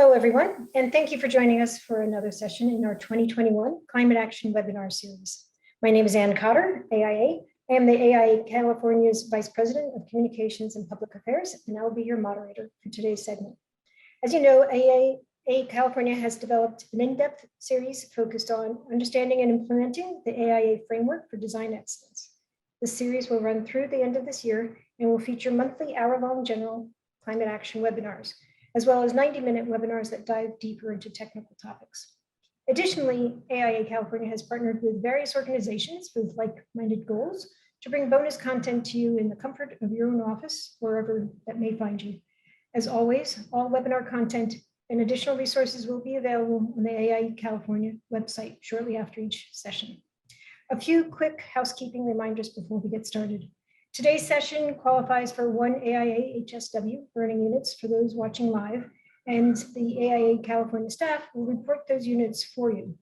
Hello, everyone, and thank you for joining us for another session in our 2021 Climate Action Webinar Series. My name is Ann Cotter, AIA. I am the AIA California's Vice President of Communications and Public Affairs, and I will be your moderator for today's segment. As you know, AIA California has developed an in-depth series focused on understanding and implementing the AIA framework for design excellence. This series will run through the end of this year and will feature monthly hour-long general climate action webinars, as well as 90-minute webinars that dive deeper into technical topics. Additionally, AIA California has partnered with various organizations with like-minded goals to bring bonus content to you in the comfort of your own office, wherever that may find you. As always, all webinar content and additional resources will be available on the AIA California website shortly after each session. A few quick housekeeping reminders before we get started. Today's session qualifies for 1 AIA HSW burning units for those watching live, and the AIA California staff will report those units for you.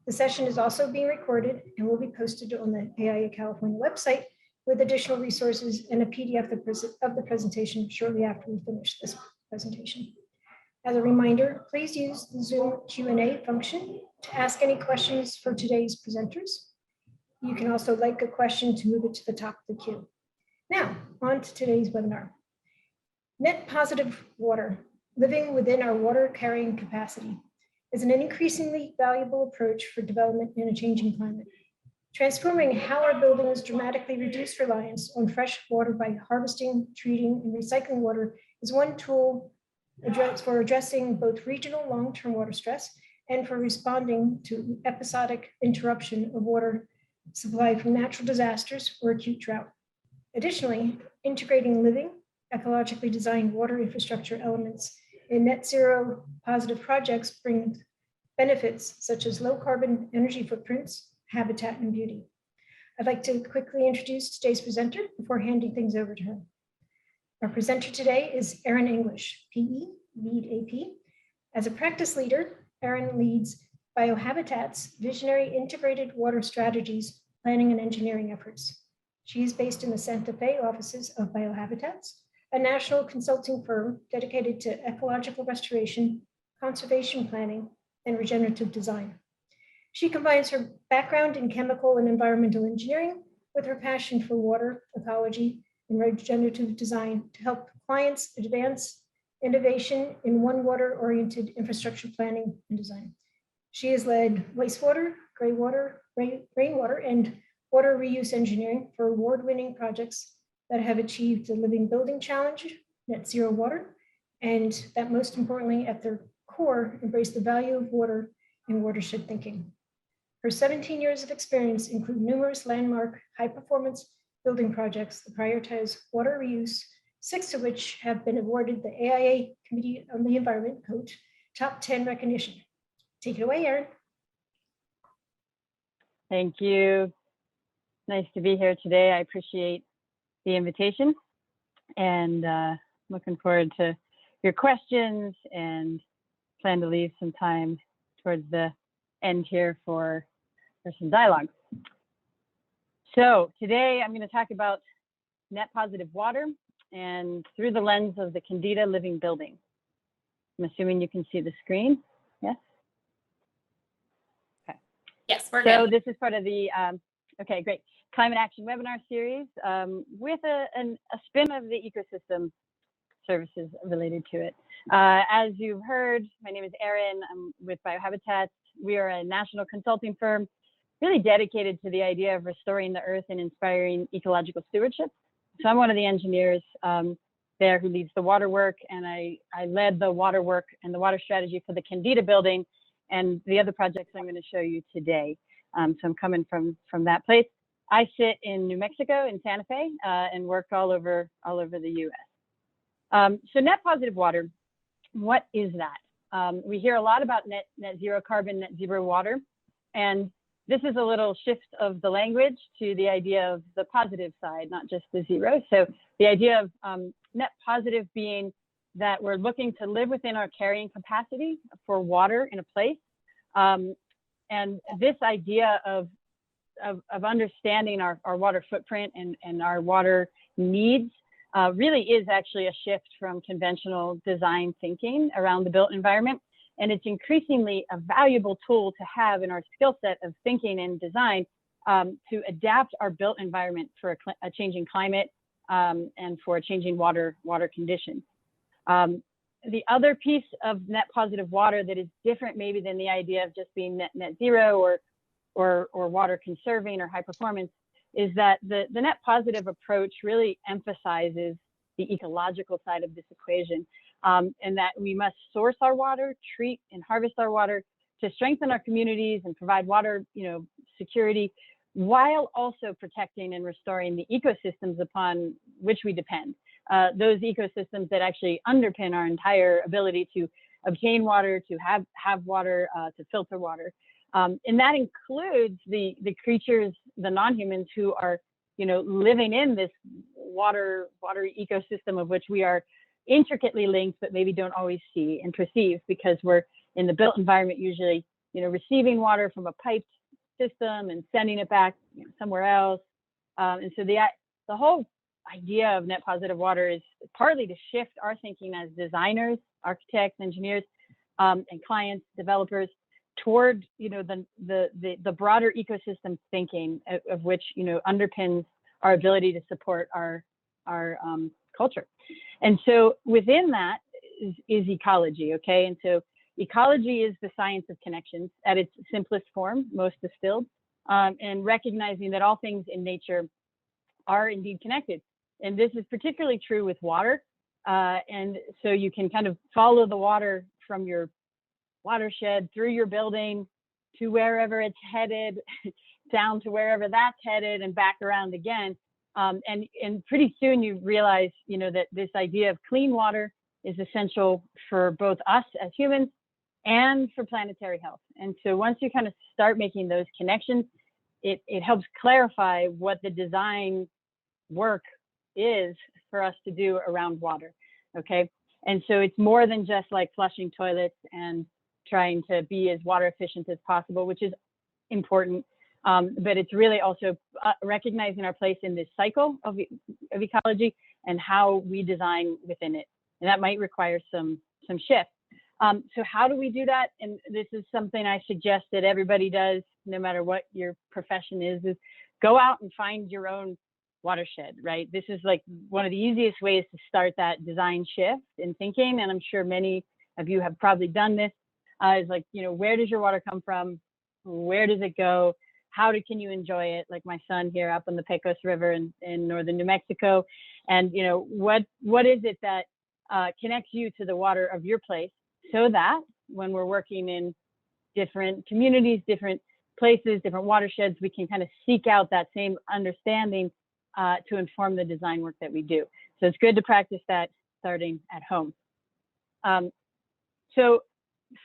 The session is also being recorded and will be posted on the AIA California website with additional resources and a PDF of the presentation shortly after we finish this presentation. As a reminder, please use the Zoom Q&A function to ask any questions for today's presenters. You can also like a question to move it to the top of the queue. Now, on to today's webinar. Net positive water, living within our water carrying capacity, is an increasingly valuable approach for development in a changing climate. Transforming how our buildings dramatically reduce reliance on fresh water by harvesting, treating, and recycling water is one tool for addressing both regional long-term water stress and for responding to episodic interruption of water supply from natural disasters or acute drought. Additionally, integrating living, ecologically designed water infrastructure elements in net zero positive projects brings benefits such as low carbon energy footprints, habitat, and beauty. I'd like to quickly introduce today's presenter before handing things over to her. Our presenter today is Erin English, PE, lead AP. As a practice leader, Erin leads BioHabitat's visionary integrated water strategies, planning and engineering efforts. She is based in the Santa Fe offices of BioHabitats, a national consulting firm dedicated to ecological restoration, conservation planning, and regenerative design. She combines her background in chemical and environmental engineering with her passion for water, ecology, and regenerative design to help clients advance innovation in water-oriented infrastructure planning and design. She has led wastewater, greywater, rainwater, and water reuse engineering for award-winning projects that have achieved the Living Building Challenge, net zero water, and that most importantly at their core embrace the value of water and watershed thinking. Her 17 years of experience include numerous landmark high-performance building projects that prioritize water reuse, 6 of which have been awarded the AIA Committee on the Environment COTE Top 10 recognition. Take it away, Erin. Thank you. Nice to be here today. I appreciate the invitation and looking forward to your questions and plan to leave some time towards the end here for some dialogue. So today I'm going to talk about net positive water and through the lens of the Candida living building. I'm assuming you can see the screen. Yes? Okay. Yes, we're good. So this is part of the, okay, great. Climate Action Webinar Series with a spin of the ecosystem services related to it. As you've heard, my name is Erin. I'm with BioHabitats. We are a national consulting firm really dedicated to the idea of restoring the earth and inspiring ecological stewardship. So I'm one of the engineers there who leads the water work, and I led the water work and the water strategy for the Kendeda Building and the other projects I'm going to show you today. So I'm coming from that place. I sit in New Mexico in Santa Fe and work all over the US. So net positive water, what is that? We hear a lot about net zero carbon, net zero water, and this is a little shift of the language to the idea of the positive side, not just the zero. So the idea of net positive being that we're looking to live within our carrying capacity for water in a place. And this idea of understanding our water footprint and our water needs really is actually a shift from conventional design thinking around the built environment And it's increasingly a valuable tool to have in our skill set of thinking and design to adapt our built environment for a changing climate and for changing water conditions. The other piece of net positive water that is different maybe than the idea of just being net zero or water conserving or high performance is that the net positive approach really emphasizes the ecological side of this equation, and that we must source our water, treat and harvest our water to strengthen our communities and provide water, security, while also protecting and restoring the ecosystems upon which we depend. Those ecosystems that actually underpin our entire ability to obtain water, to have water, to filter water. And that includes the creatures, the non-humans who are, living in this water ecosystem of which we are intricately linked, but maybe don't always see and perceive because we're in the built environment, usually, receiving water from a piped system and sending it back somewhere else. And so the whole idea of net positive water is partly to shift our thinking as designers, architects, engineers, and clients, developers toward the broader ecosystem thinking of which underpins our ability to support our culture. And so within that is ecology, okay? And so ecology is the science of connections at its simplest form, most distilled, and recognizing that all things in nature are indeed connected. And this is particularly true with water. And so you can kind of follow the water from your watershed through your building to wherever it's headed, down to wherever that's headed and back around again. And pretty soon you realize, that this idea of clean water is essential for both us as humans and for planetary health. And so once you kind of start making those connections, it helps clarify what the design work is for us to do around water, okay? And so it's more than just like flushing toilets and trying to be as water efficient as possible, which is important, but it's really also recognizing our place in this cycle of ecology and how we design within it. And that might require some shift. So how do we do that? And this is something I suggest that everybody does, no matter what your profession is go out and find your own watershed, right? This is like one of the easiest ways to start that design shift in thinking. And I'm sure many of you have probably done this. Is like, where does your water come from? Where does it go? How can you enjoy it? Like my son here up on the Pecos River in northern New Mexico. And, what is it that connects you to the water of your place so that when we're working in different communities, different places, different watersheds, we can kind of seek out that same understanding to inform the design work that we do. So it's good to practice that starting at home. So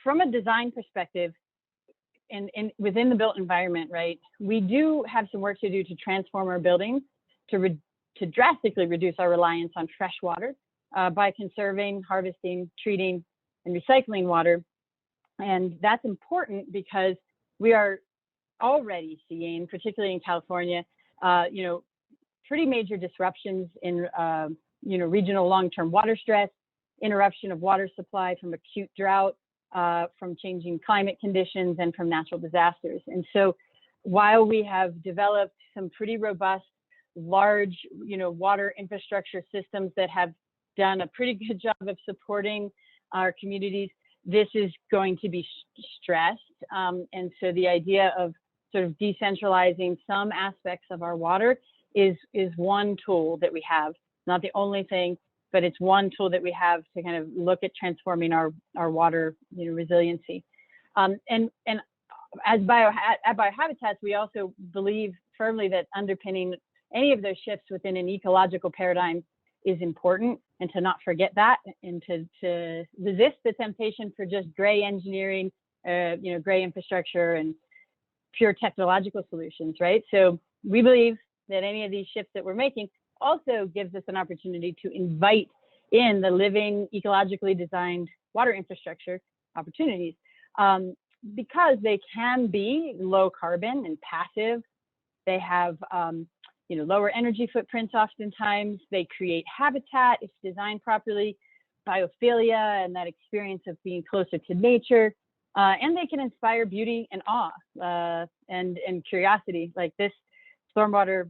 from a design perspective, and within the built environment, right, we do have some work to do to transform our buildings to drastically reduce our reliance on fresh water by conserving, harvesting, treating, and recycling water. And that's important because we are already seeing, particularly in California, pretty major disruptions in regional long-term water stress, interruption of water supply from acute drought, from changing climate conditions and from natural disasters. And so while we have developed some pretty robust, large, water infrastructure systems that have done a pretty good job of supporting our communities, this is going to be stressed. And so the idea of sort of decentralizing some aspects of our water is one tool that we have, not the only thing, but it's one tool that we have to kind of look at transforming our water resiliency. And at Biohabitats, we also believe firmly that underpinning any of those shifts within an ecological paradigm is important, and to not forget that, and to resist the temptation for just gray engineering, gray infrastructure and pure technological solutions, right? So we believe that any of these shifts that we're making also gives us an opportunity to invite in the living, ecologically designed water infrastructure opportunities, because they can be low carbon and passive. They have lower energy footprints oftentimes. They create habitat if designed properly. biophilia and that experience of being closer to nature. And they can inspire beauty and awe and curiosity, like this stormwater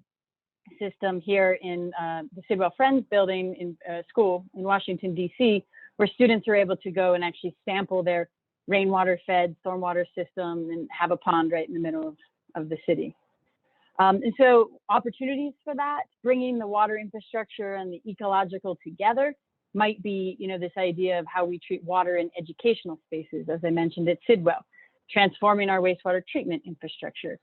system here in the Sidwell Friends building in school in Washington, D.C., where students are able to go and actually sample their rainwater fed stormwater system and have a pond right in the middle of the city. And so opportunities for that, bringing the water infrastructure and the ecological together might be, this idea of how we treat water in educational spaces, as I mentioned at Sidwell, transforming our wastewater treatment infrastructure,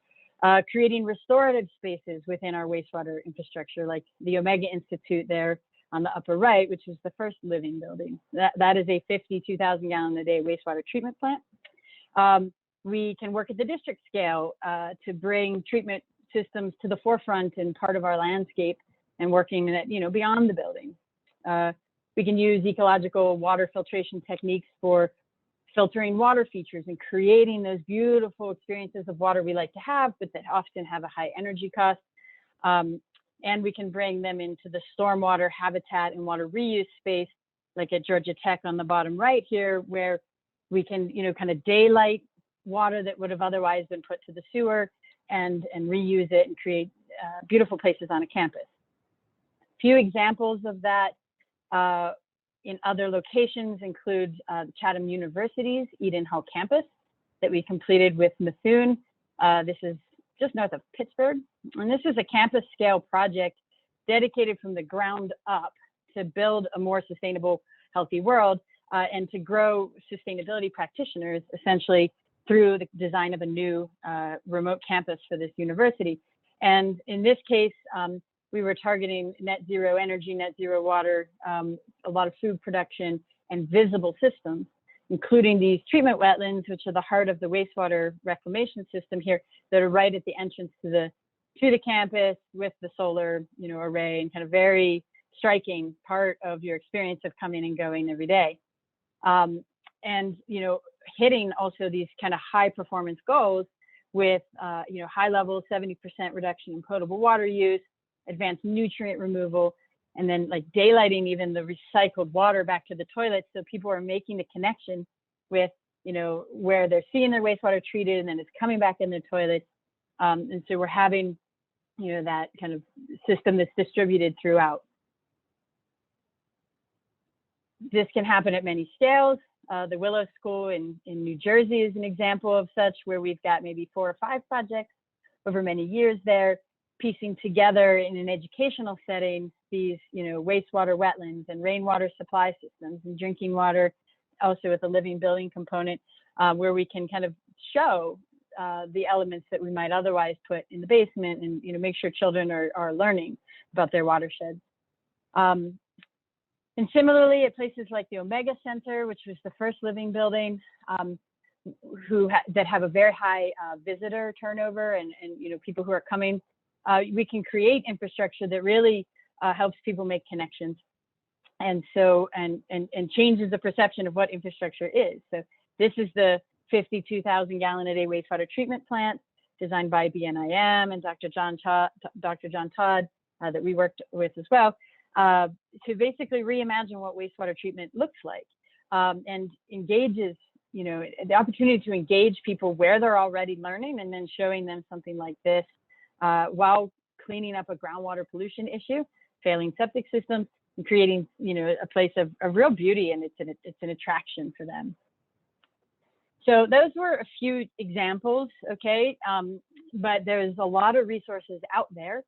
creating restorative spaces within our wastewater infrastructure, like the Omega Institute there on the upper right, which is the first living building. That is a 52,000 gallon a day wastewater treatment plant. We can work at the district scale to bring treatment systems to the forefront and part of our landscape and working at, beyond the building. We can use ecological water filtration techniques for filtering water features and creating those beautiful experiences of water we like to have, but that often have a high energy cost. And we can bring them into the stormwater habitat and water reuse space, like at Georgia Tech on the bottom right here, where we can, kind of daylight water that would have otherwise been put to the sewer and reuse it and create beautiful places on a campus. A few examples of that in other locations include Chatham University's Eden Hall campus that we completed with Methuen. This is just north of Pittsburgh. And this is a campus scale project dedicated from the ground up to build a more sustainable, healthy world and to grow sustainability practitioners essentially through the design of a new remote campus for this university. And in this case, we were targeting net zero energy, net zero water, a lot of food production and visible systems, including these treatment wetlands, which are the heart of the wastewater reclamation system here, that are right at the entrance to the campus with the solar, array, and kind of very striking part of your experience of coming and going every day. And, hitting also these kind of high performance goals with, high level 70% reduction in potable water use, advanced nutrient removal, and then like daylighting even the recycled water back to the toilets, so people are making the connection with, where they're seeing their wastewater treated and then it's coming back in their toilets. And so we're having, that kind of system that's distributed throughout. This can happen at many scales. The Willow School in New Jersey is an example of such, where we've got maybe 4 or 5 projects over many years there, piecing together in an educational setting these, wastewater wetlands and rainwater supply systems and drinking water, also with a living building component, where we can kind of show the elements that we might otherwise put in the basement and, make sure children are learning about their watersheds. And similarly, at places like the Omega Center, which was the first living building, that have a very high visitor turnover and people who are coming, we can create infrastructure that really helps people make connections, and so and changes the perception of what infrastructure is. So this is the 52,000 gallon a day wastewater treatment plant designed by BNIM and Dr. John Todd that we worked with as well, to basically reimagine what wastewater treatment looks like, and engages, the opportunity to engage people where they're already learning and then showing them something like this while cleaning up a groundwater pollution issue, failing septic systems, and creating, a place of real beauty, and it's an attraction for them. So those were a few examples, okay? But there's a lot of resources out there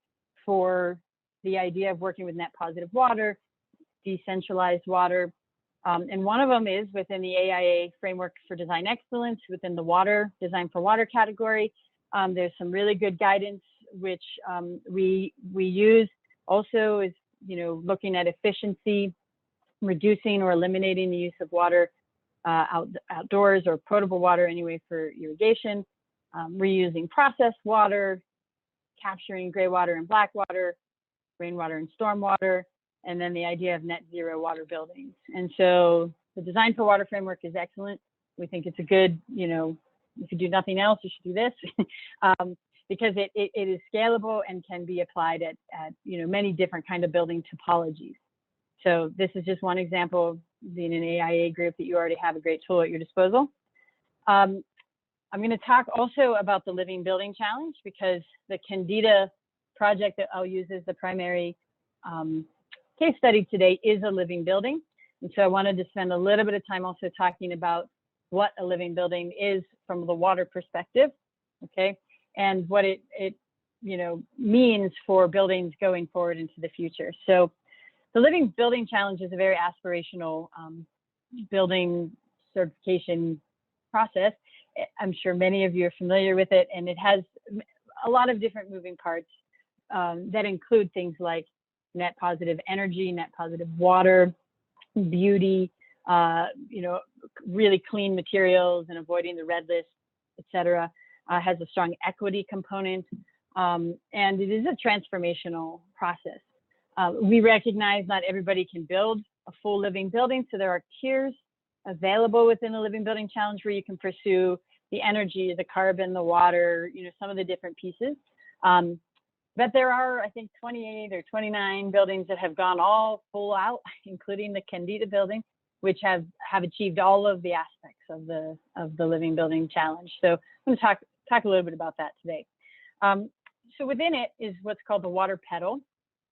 for the idea of working with net positive water, decentralized water. And one of them is within the AIA Framework for Design Excellence, within the water, design for water category. There's some really good guidance, which we use also is, looking at efficiency, reducing or eliminating the use of water outdoors or potable water anyway for irrigation, reusing processed water, capturing greywater and blackwater, rainwater and stormwater, and then the idea of net zero water buildings. And so the design for water framework is excellent. We think it's a good, if you do nothing else, you should do this, because it is scalable and can be applied at many different kind of building topologies. So this is just one example being an AIA group, that you already have a great tool at your disposal. I'm going to talk also about the Living Building Challenge, because the Candida project that I'll use as the primary case study today is a living building. And so I wanted to spend a little bit of time also talking about what a living building is from the water perspective, okay, and what it means for buildings going forward into the future. So the Living Building Challenge is a very aspirational building certification process. I'm sure many of you are familiar with it, and it has a lot of different moving parts that include things like net positive energy, net positive water, beauty, really clean materials and avoiding the red list, etc. Has a strong equity component, and it is a transformational process. We recognize not everybody can build a full living building, so there are tiers available within the Living Building Challenge where you can pursue the energy, the carbon, the water, some of the different pieces. But there are, I think, 28 or 29 buildings that have gone all full out, including the Candida building, which have achieved all of the aspects of the Living Building Challenge. So I'm going to talk a little bit about that today. So within it is what's called the water pedal.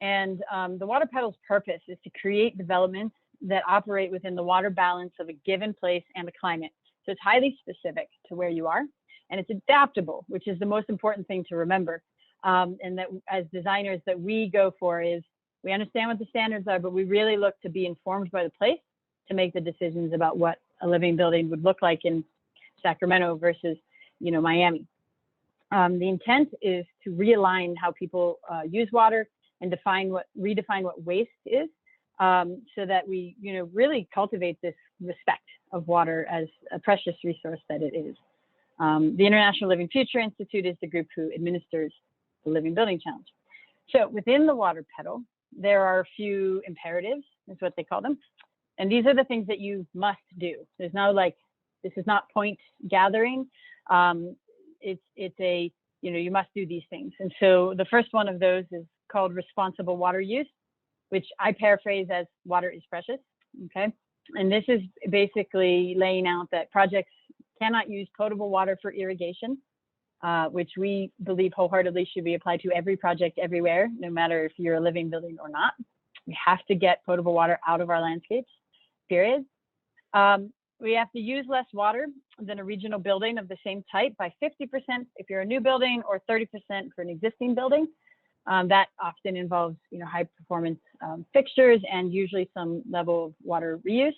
And the water pedal's purpose is to create developments that operate within the water balance of a given place and a climate. So it's highly specific to where you are, and it's adaptable, which is the most important thing to remember. And that as designers that we go for is, we understand what the standards are, but we really look to be informed by the place to make the decisions about what a living building would look like in Sacramento versus, Miami. The intent is to realign how people use water and redefine what waste is, so that we, really cultivate this respect of water as a precious resource that it is. The International Living Future Institute is the group who administers the Living Building Challenge. So within the water pedal, there are a few imperatives, is what they call them. And these are the things that you must do. There's no this is not point gathering. It's a, you must do these things. And so the first one of those is called responsible water use, which I paraphrase as water is precious, okay? And this is basically laying out that projects cannot use potable water for irrigation, which we believe wholeheartedly should be applied to every project everywhere, no matter if you're a living building or not. We have to get potable water out of our landscapes, period. We have to use less water than a regional building of the same type by 50% if you're a new building, or 30% for an existing building. That often involves, high performance fixtures and usually some level of water reuse.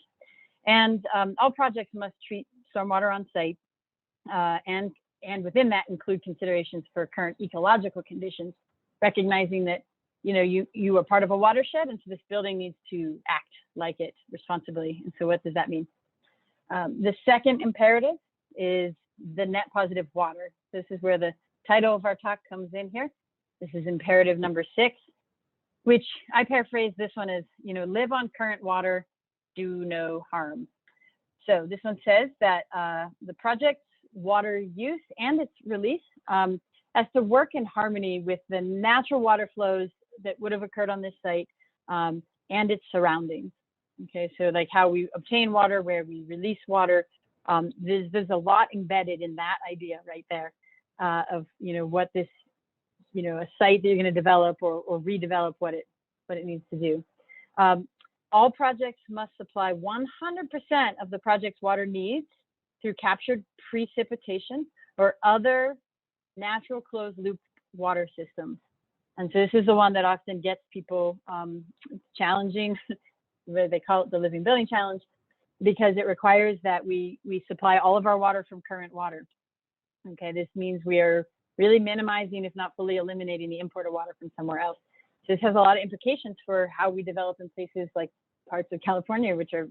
And all projects must treat stormwater on site, and within that include considerations for current ecological conditions, recognizing that, you are part of a watershed, and so this building needs to act like it responsibly. And so what does that mean? The second imperative is the net positive water. This is where the title of our talk comes in here. This is imperative number 6, which I paraphrase this one as, live on current water, do no harm. So this one says that the project's water use and its release has to work in harmony with the natural water flows that would have occurred on this site and its surroundings. Okay, so like how we obtain water, where we release water, there's a lot embedded in that idea right there of, what this, a site that you're going to develop or redevelop what it needs to do. All projects must supply 100% of the project's water needs through captured precipitation or other natural closed loop water systems. And so this is the one that often gets people challenging, where they call it the Living Building Challenge, because it requires that we supply all of our water from current water. Okay, this means we are really minimizing, if not fully eliminating, the import of water from somewhere else. So this has a lot of implications for how we develop in places like parts of California, which are,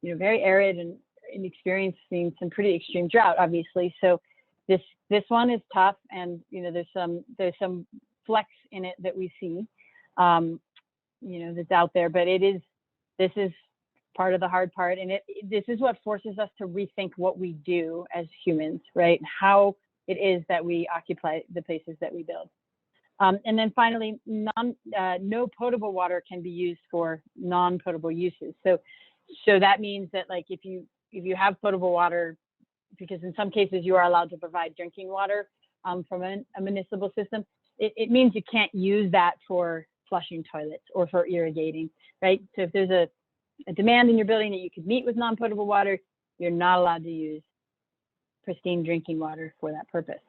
very arid and experiencing some pretty extreme drought, obviously. So this one is tough, and there's some flex in it that we see, that's out there. But this is part of the hard part, and this is what forces us to rethink what we do as humans, right? How it is that we occupy the places that we build. And then finally, no potable water can be used for non-potable uses. So So that means that like if you have potable water, because in some cases you are allowed to provide drinking water from a municipal system, it means you can't use that for flushing toilets or for irrigating, right? So if there's a demand in your building that you could meet with non-potable water, you're not allowed to use pristine drinking water for that purpose.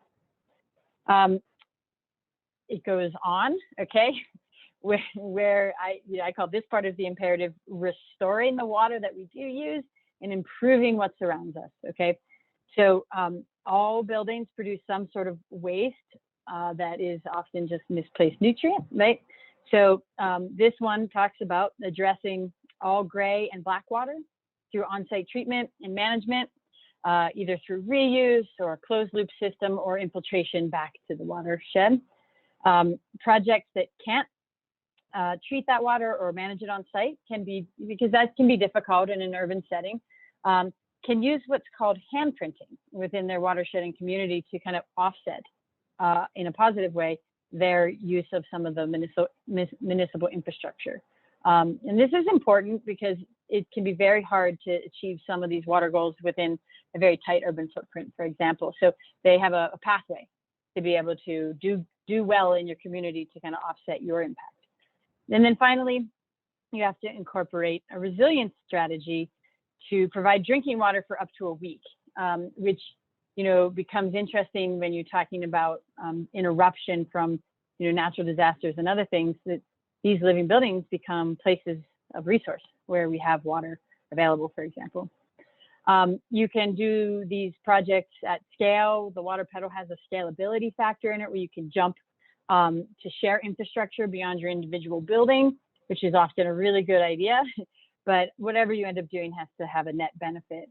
It goes on, okay, where I call this part of the imperative restoring the water that we do use and improving what surrounds us, okay? So all buildings produce some sort of waste that is often just misplaced nutrient, right? So this one talks about addressing all gray and black water through on-site treatment and management, either through reuse or a closed loop system or infiltration back to the watershed. Projects that can't treat that water or manage it on site can be, because that can be difficult in an urban setting, can use what's called hand printing within their watershed and community to kind of offset in a positive way their use of some of the municipal infrastructure. And this is important because it can be very hard to achieve some of these water goals within a very tight urban footprint, for example. So they have a pathway to be able to do well in your community to kind of offset your impact. And then finally, you have to incorporate a resilience strategy to provide drinking water for up to a week, which becomes interesting when you're talking about interruption from natural disasters and other things, that these living buildings become places of resource where we have water available, for example. You can do these projects at scale. The water pedal has a scalability factor in it where you can jump to share infrastructure beyond your individual building, which is often a really good idea. But whatever you end up doing has to have a net benefit.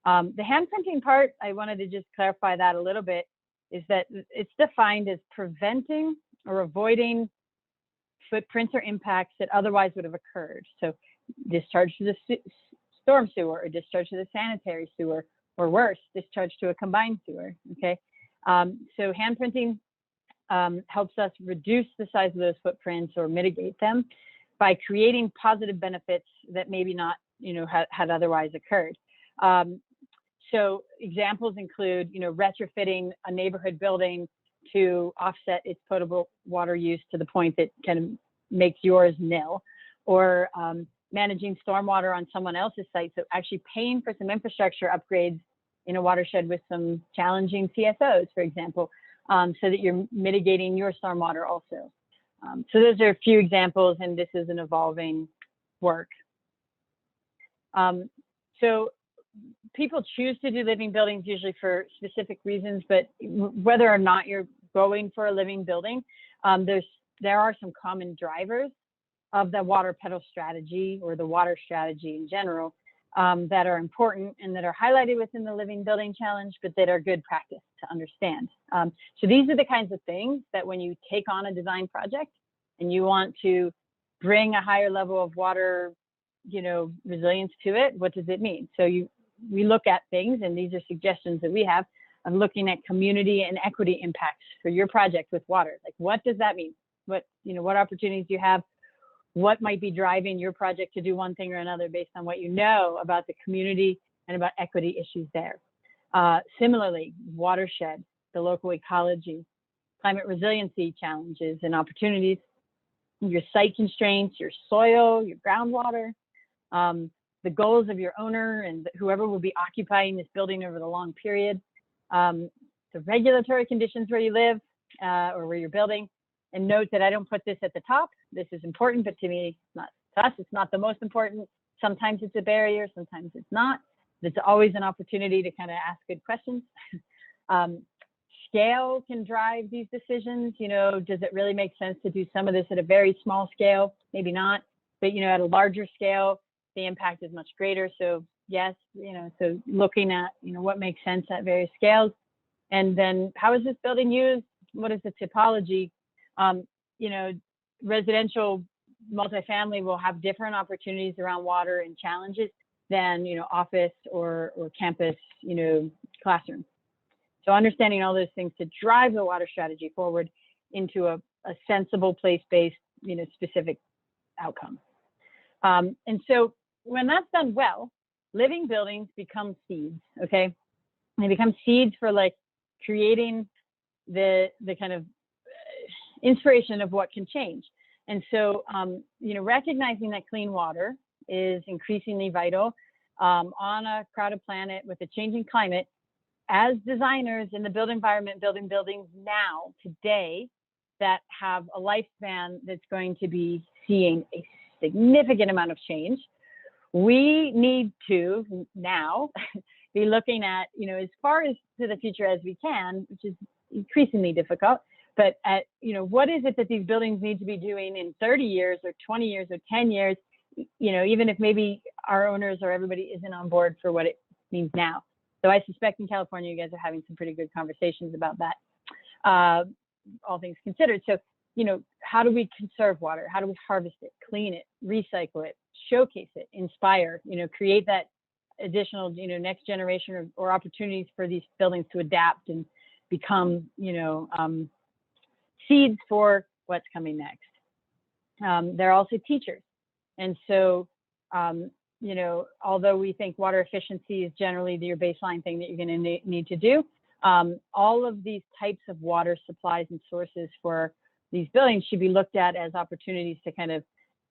The hand printing part, I wanted to just clarify that a little bit, is that it's defined as preventing or avoiding footprints or impacts that otherwise would have occurred. So discharge to the storm sewer or discharge to the sanitary sewer, or worse, discharge to a combined sewer, okay? So hand printing helps us reduce the size of those footprints or mitigate them by creating positive benefits that maybe not, had otherwise occurred. So examples include, retrofitting a neighborhood building to offset its potable water use to the point that kind of makes yours nil, or managing stormwater on someone else's site. So actually paying for some infrastructure upgrades in a watershed with some challenging CSOs, for example, so that you're mitigating your stormwater also. So those are a few examples, and this is an evolving work. So people choose to do living buildings usually for specific reasons, but whether or not you're going for a living building, there are some common drivers of the water pedal strategy or the water strategy in general that are important and that are highlighted within the Living Building Challenge, but that are good practice to understand. So these are the kinds of things that when you take on a design project and you want to bring a higher level of water, resilience to it, what does it mean? So we look at things, and these are suggestions that we have of looking at community and equity impacts for your project with water. Like, what does that mean? What opportunities do you have? What might be driving your project to do one thing or another based on what you know about the community and about equity issues there. Similarly, watershed, the local ecology, climate resiliency challenges and opportunities, your site constraints, your soil, your groundwater, the goals of your owner and whoever will be occupying this building over the long period, the regulatory conditions where you live or where you're building. And note that I don't put this at the top. This is important, but to me, it's not the most important. Sometimes it's a barrier, sometimes it's not. It's always an opportunity to kind of ask good questions. Scale can drive these decisions. Does it really make sense to do some of this at a very small scale? Maybe not, but at a larger scale, the impact is much greater. So yes, so looking at, what makes sense at various scales. And then how is this building used? What is the typology? Residential multifamily will have different opportunities around water and challenges than, office or campus, classroom. So understanding all those things to drive the water strategy forward into a sensible place-based, specific outcome. And so when that's done well, living buildings become seeds, okay? They become seeds for like creating the kind of inspiration of what can change. And so, you know, recognizing that clean water is increasingly vital on a crowded planet with a changing climate, as designers in the built environment, building buildings now, today, that have a lifespan that's going to be seeing a significant amount of change, we need to now be looking at, you know, as far as to the future as we can, which is increasingly difficult, but at, you know, what is it that these buildings need to be doing in 30 years or 20 years or 10 years, you know, even if maybe our owners or everybody isn't on board for what it means now. So I suspect in California, you guys are having some pretty good conversations about that, all things considered. So, you know, how do we conserve water? How do we harvest it, clean it, recycle it, showcase it, inspire, you know, create that additional, you know, next generation or opportunities for these buildings to adapt and become, you know, seeds for what's coming next. They're also teachers. And so, you know, although we think water efficiency is generally your baseline thing that you're going to need to do, all of these types of water supplies and sources for these buildings should be looked at as opportunities to kind of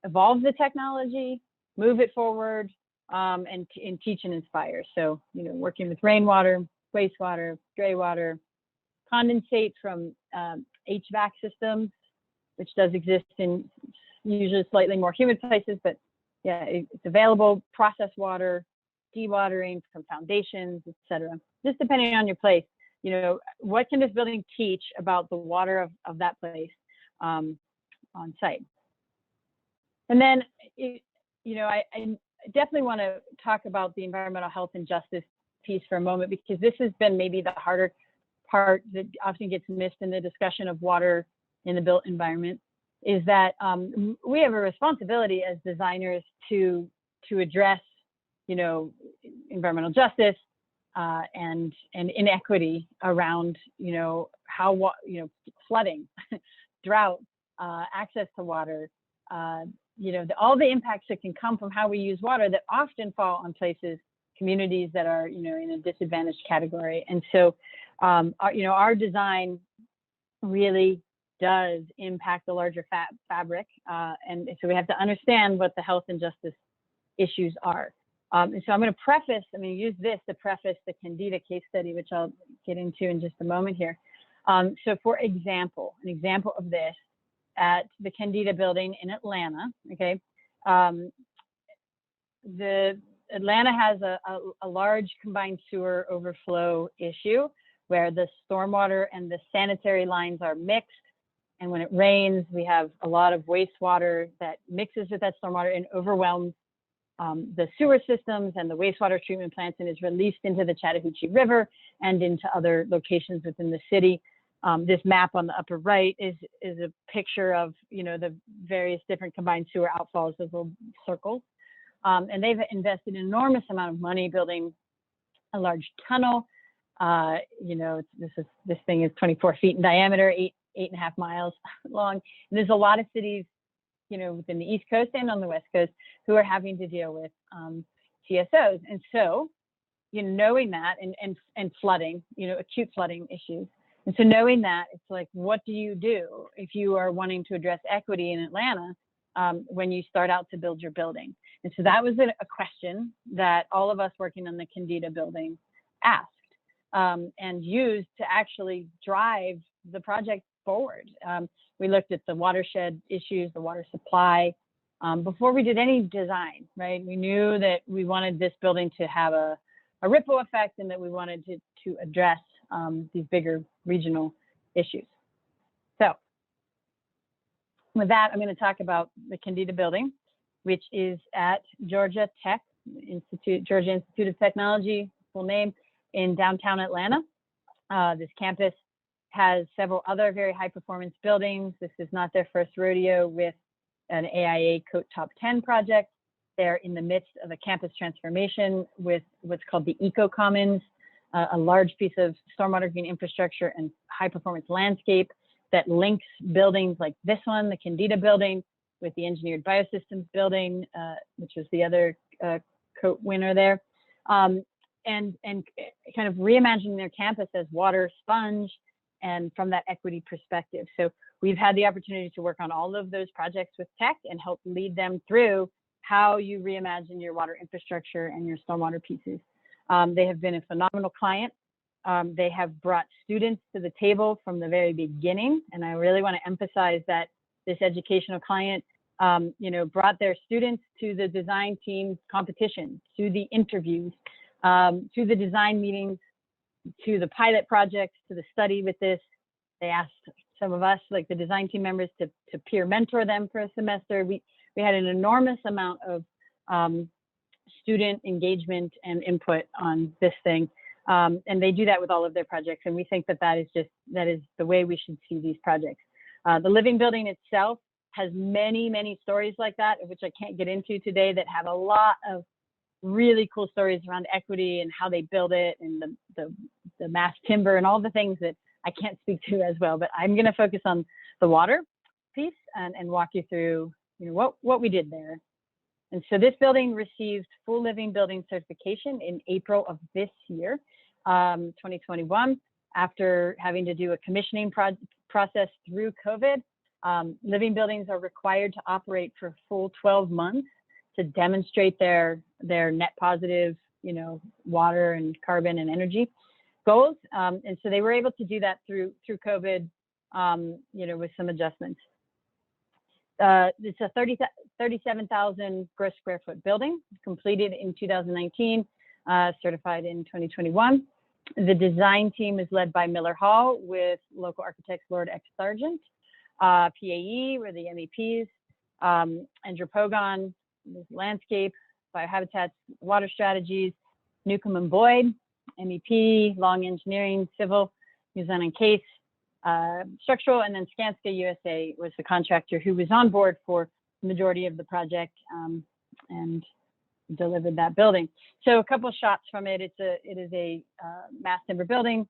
evolve the technology, move it forward, and teach and inspire. So, you know, working with rainwater, wastewater, greywater, condensate from HVAC systems, which does exist in usually slightly more humid places, but yeah, it's available, processed water, dewatering from foundations, etc. Just depending on your place, you know, what can this building teach about the water of that place on site? And then, you know, I definitely want to talk about the environmental health and justice piece for a moment, because this has been maybe the harder part that often gets missed in the discussion of water in the built environment, is that we have a responsibility as designers to address, you know, environmental justice and inequity around, you know, how, you know, flooding, drought, access to water, you know, all the impacts that can come from how we use water that often fall on places, communities that are, you know, in a disadvantaged category. And so, you know, our design really does impact the larger fabric. And so we have to understand what the health and justice issues are. And so I'm going to preface, I'm going to use this to preface the Candida case study, which I'll get into in just a moment here. So for example, an example of this at the Kendeda Building in Atlanta, okay? Atlanta has a large combined sewer overflow issue where the stormwater and the sanitary lines are mixed. And when it rains, we have a lot of wastewater that mixes with that stormwater and overwhelms the sewer systems and the wastewater treatment plants and is released into the Chattahoochee River and into other locations within the city. This map on the upper right is a picture of, you know, the various different combined sewer outfalls, those little circles. And they've invested an enormous amount of money building a large tunnel. You know, this thing is 24 feet in diameter, 8.5 miles long. And there's a lot of cities, you know, within the East Coast and on the West Coast who are having to deal with TSOs. And so, you know, knowing that and flooding, you know, acute flooding issues. And so knowing that, it's like, what do you do if you are wanting to address equity in Atlanta when you start out to build your building? And so that was a question that all of us working on the Candida building asked and used to actually drive the project forward. We looked at the watershed issues, the water supply, before we did any design, right? We knew that we wanted this building to have a ripple effect and that we wanted to address these bigger regional issues. So with that, I'm going to talk about the Candida Building, which is at Georgia Institute of Technology, full name, in downtown Atlanta. This campus has several other very high performance buildings. This is not their first rodeo with an AIA COTE Top 10 project. They're in the midst of a campus transformation with what's called the Eco Commons, a large piece of stormwater green infrastructure and high performance landscape that links buildings like this one, the Candida Building, with the engineered biosystems building, which was the other COTE winner there, and kind of reimagining their campus as water sponge and from that equity perspective. So we've had the opportunity to work on all of those projects with tech and help lead them through how you reimagine your water infrastructure and your stormwater pieces. They have been a phenomenal client. They have brought students to the table from the very beginning. And I really want to emphasize that this educational client, brought their students to the design team competition, to the interviews, to the design meetings, to the pilot projects, to the study with this. They asked some of us, like the design team members, to peer mentor them for a semester. We had an enormous amount of student engagement and input on this thing. And they do that with all of their projects. And we think that is the way we should see these projects. The living building itself has many, many stories like that, which I can't get into today, that have a lot of really cool stories around equity and how they build it, and the mass timber and all the things that I can't speak to as well. But I'm going to focus on the water piece and walk you through what we did there. And so this building received full living building certification in April of this year, 2021, after having to do a commissioning process through COVID. Living buildings are required to operate for a full 12 months to demonstrate their net positive, water and carbon and energy goals. And so they were able to do that through COVID, with some adjustments. It's a 37,000 gross square foot building, completed in 2019, certified in 2021. The design team is led by Miller Hall with local architects Lord X Sargent. PAE were the MEPs, Andrew Pogon, landscape, biohabitats, water strategies, Newcomb and Boyd, MEP, Long Engineering, Civil, Muzan and Case, structural, and then Skanska USA was the contractor who was on board for the majority of the project and delivered that building. So a couple of shots from it. It is a mass timber building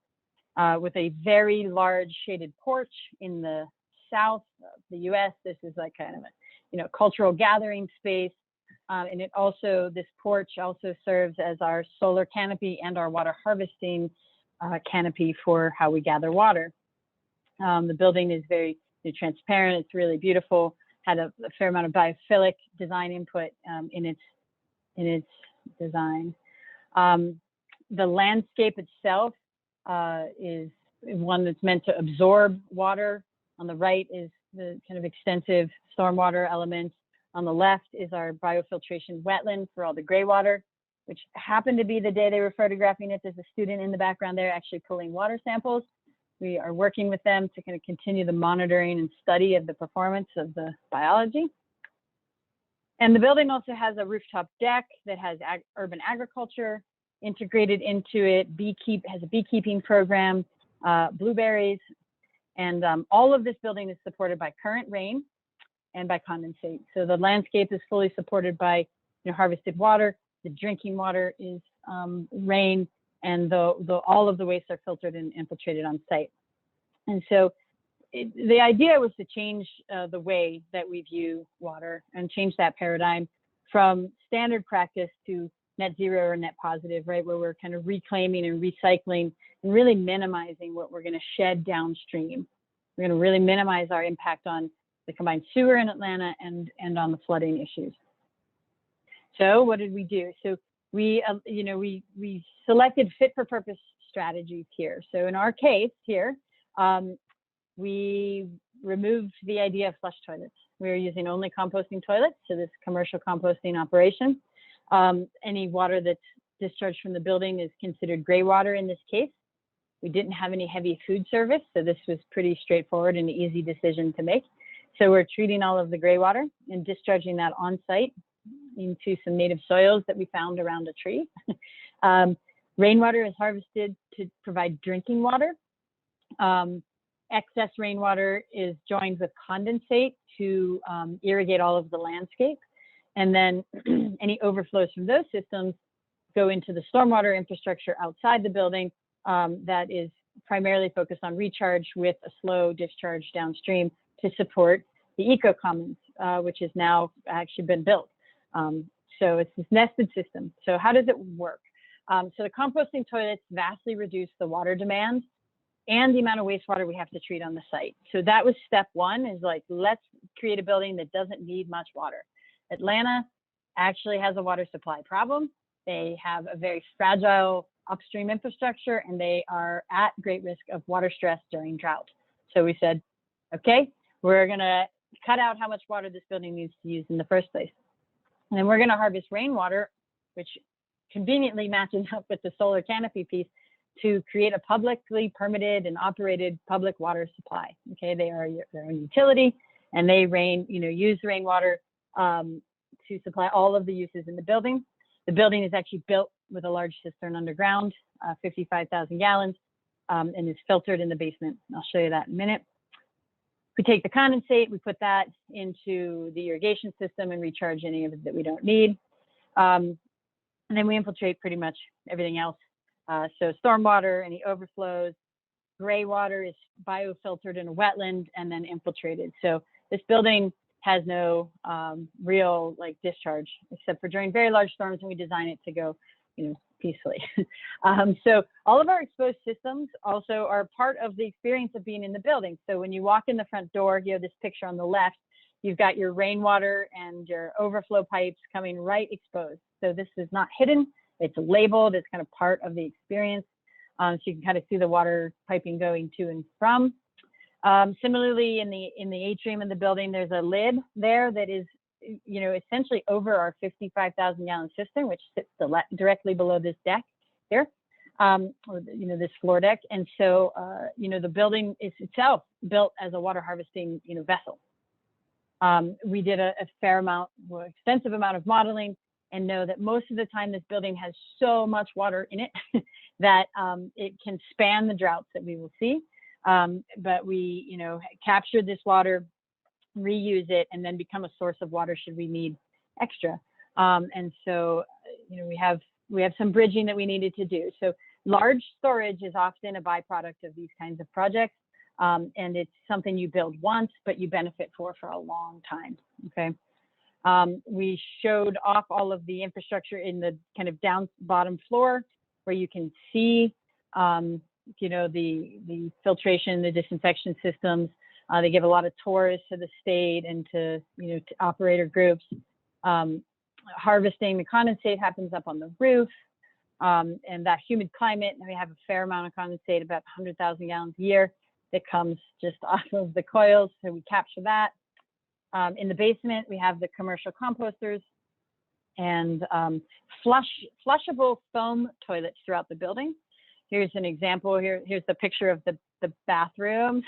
with a very large shaded porch in the south of the U.S. This is like kind of a cultural gathering space, and this porch also serves as our solar canopy and our water harvesting canopy for how we gather water. The building is very transparent. It's really beautiful. Had a fair amount of biophilic design input in its design. The landscape itself is one that's meant to absorb water. On the right is the kind of extensive stormwater elements. On the left is our biofiltration wetland for all the greywater, which happened to be the day they were photographing it. There's a student in the background there actually pulling water samples. We are working with them to kind of continue the monitoring and study of the performance of the biology. And the building also has a rooftop deck that has urban agriculture integrated into it. Has a beekeeping program, blueberries, and all of this building is supported by current rain and by condensate. So the landscape is fully supported by harvested water. The drinking water is rain, and all of the wastes are filtered and infiltrated on site. And so the idea was to change the way that we view water and change that paradigm from standard practice to net zero or net positive, right? Where we're kind of reclaiming and recycling and really minimizing what we're going to shed downstream. We're going to really minimize our impact on the combined sewer in Atlanta and on the flooding issues. So what did we do? So we selected fit for purpose strategies here. So in our case here, we removed the idea of flush toilets. We were using only composting toilets, so this commercial composting operation. Any water that's discharged from the building is considered greywater in this case. We didn't have any heavy food service, so this was pretty straightforward and an easy decision to make. So we're treating all of the greywater and discharging that on site into some native soils that we found around a tree. Rainwater is harvested to provide drinking water. Excess rainwater is joined with condensate to irrigate all of the landscape. And then any overflows from those systems go into the stormwater infrastructure outside the building that is primarily focused on recharge with a slow discharge downstream to support the eco commons which has now actually been built. So it's this nested system. So how does it work? So the composting toilets vastly reduce the water demand and the amount of wastewater we have to treat on the site. So that was step one, is like, let's create a building that doesn't need much water. Atlanta actually has a water supply problem. They have a very fragile upstream infrastructure, and they are at great risk of water stress during drought. So we said, okay, we're gonna cut out how much water this building needs to use in the first place. And then we're gonna harvest rainwater, which conveniently matches up with the solar canopy piece, to create a publicly permitted and operated public water supply. Okay, they are their own utility, and they use rainwater to supply all of the uses in the building. The building is actually built with a large cistern underground, 55,000 gallons, and is filtered in the basement. I'll show you that in a minute. We take the condensate, we put that into the irrigation system and recharge any of it that we don't need. And then we infiltrate pretty much everything else. So stormwater, any overflows, greywater is biofiltered in a wetland and then infiltrated. So this building has no real discharge, except for during very large storms, and we design it to go, peacefully. So all of our exposed systems also are part of the experience of being in the building. So when you walk in the front door, you have this picture on the left, you've got your rainwater and your overflow pipes coming right exposed. So this is not hidden, it's labeled, it's kind of part of the experience. So you can kind of see the water piping going to and from. Similarly, in the atrium of the building, there's a lid there that is, essentially over our 55,000 gallon cistern, which sits directly below this deck here, or this floor deck. And so, the building is itself built as a water harvesting, vessel. We did a extensive amount of modeling, and know that most of the time this building has so much water in it that it can span the droughts that we will see. But we, capture this water, reuse it, and then become a source of water should we need extra. And so, we have some bridging that we needed to do. So large storage is often a byproduct of these kinds of projects. And it's something you build once, but you benefit for a long time, okay? We showed off all of the infrastructure in the kind of bottom floor, where you can see, the filtration, the disinfection systems. They give a lot of tours to the state and to operator groups. Harvesting the condensate happens up on the roof, and that humid climate, and we have a fair amount of condensate, about 100,000 gallons a year, that comes just off of the coils, so we capture that. In the basement, we have the commercial composters and flushable foam toilets throughout the building. Here's an example. Here's the picture of the bathrooms,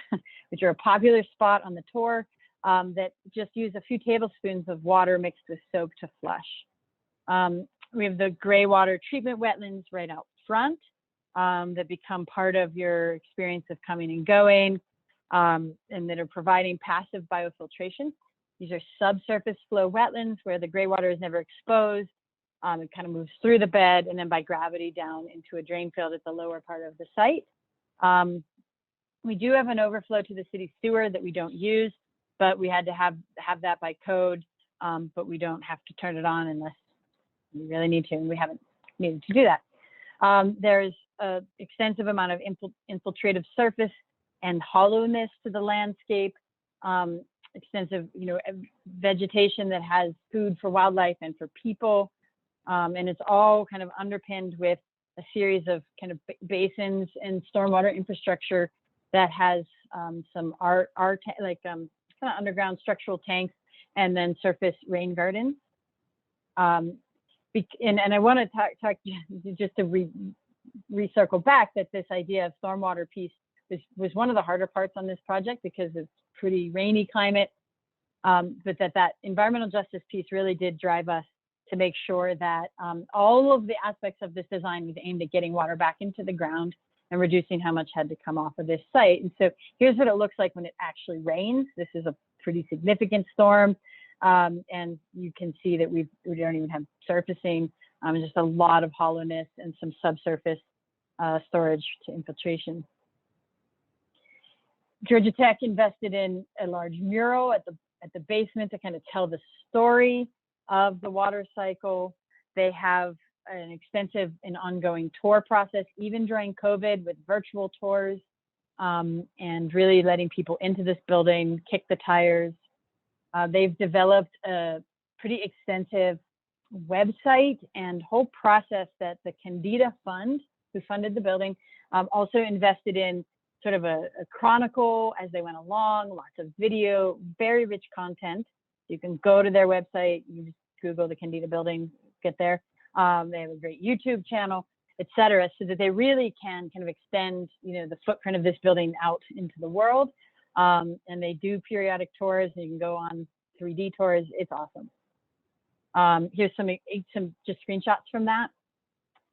which are a popular spot on the tour, that just use a few tablespoons of water mixed with soap to flush. We have the greywater treatment wetlands right out front that become part of your experience of coming and going, and that are providing passive biofiltration. These are subsurface flow wetlands where the greywater is never exposed. It kind of moves through the bed and then by gravity down into a drain field at the lower part of the site. We do have an overflow to the city sewer that we don't use, but we had to have that by code, but we don't have to turn it on unless we really need to, and we haven't needed to do that. There's an extensive amount of infiltrative surface and hollowness to the landscape, extensive vegetation that has food for wildlife and for people. And it's all kind of underpinned with a series of kind of basins and stormwater infrastructure that has some kind of underground structural tanks, and then surface rain gardens. And I want to talk just to recircle back that this idea of stormwater piece was one of the harder parts on this project, because it's pretty rainy climate, but that environmental justice piece really did drive us to make sure that all of the aspects of this design was aimed at getting water back into the ground and reducing how much had to come off of this site. And so here's what it looks like when it actually rains. This is a pretty significant storm. And you can see that we don't even have surfacing, just a lot of hollowness and some subsurface storage to infiltration. Georgia Tech invested in a large mural at at the basement to kind of tell the story of the water cycle. They have an extensive and ongoing tour process, even during COVID, with virtual tours, and really letting people into this building, kick the tires. They've developed a pretty extensive website and whole process that the Candida Fund, who funded the building, also invested in, sort of a chronicle as they went along, lots of video, very rich content. You can go to their website, you just Google the Kendeda Building, get there. They have a great YouTube channel, et cetera, so that they really can kind of extend, the footprint of this building out into the world. And they do periodic tours, and you can go on 3D tours. It's awesome. Here's some just screenshots from that,